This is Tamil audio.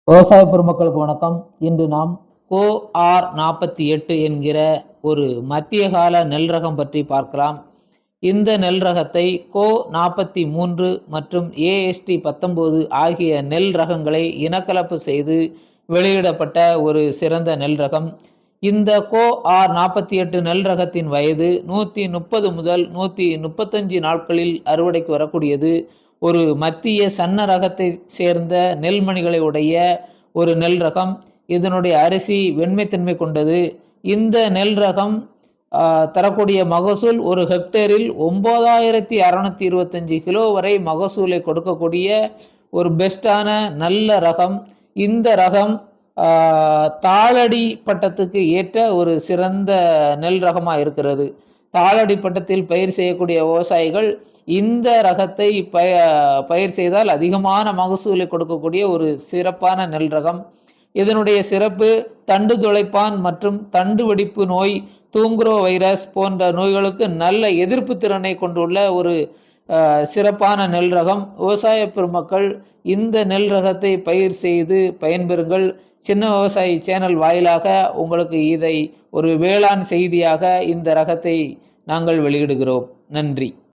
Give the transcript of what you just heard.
விவசாய பெருமக்களுக்கு வணக்கம். இன்று நாம் KO-R48 என்கிற ஒரு மத்திய கால நெல் ரகம் பற்றி பார்க்கலாம். இந்த நெல் ரகத்தை KO-43 மற்றும் AST-19 ஆகிய நெல் ரகங்களை இனக்கலப்பு செய்து வெளியிடப்பட்ட ஒரு சிறந்த நெல் ரகம். இந்த KO-R48 நெல் ரகத்தின் வயது 130 முதல் 135 நாட்களில் அறுவடைக்கு வரக்கூடியது. ஒரு மத்திய சன்ன ரகத்தை சேர்ந்த நெல்மணிகளை உடைய ஒரு நெல் ரகம். இதனுடைய அரிசி வெண்மைத்தன்மை கொண்டது. இந்த நெல் ரகம் தரக்கூடிய மகசூல் ஒரு ஹெக்டேரில் 9625 கிலோ வரை மகசூலை கொடுக்கக்கூடிய ஒரு பெஸ்டான நல்ல ரகம். இந்த ரகம் தாளடி பட்டத்துக்கு ஏற்ற ஒரு சிறந்த நெல் ரகமாக இருக்கிறது. தாளடி பட்டத்தில் பயிர் செய்யக்கூடிய விவசாயிகள் இந்த ரகத்தை பயிர் செய்தால் அதிகமான மகசூலை கொடுக்கக்கூடிய ஒரு சிறப்பான நெல் ரகம். இதனுடைய சிறப்பு தண்டு துளைப்பான் மற்றும் தண்டு வெடிப்பு நோய், தூங்குரோ வைரஸ் போன்ற நோய்களுக்கு நல்ல எதிர்ப்பு திறனை கொண்டுள்ள ஒரு சிறப்பான நெல் ரகம். விவசாய பெருமக்கள் இந்த நெல் ரகத்தை பயிர் செய்து பயன்பெறுங்கள். சின்ன விவசாயி சேனல் வாயிலாக உங்களுக்கு இதை ஒரு வேளாண் செய்தியாக இந்த ரகத்தை நாங்கள் வெளியிடுகிறோம். நன்றி.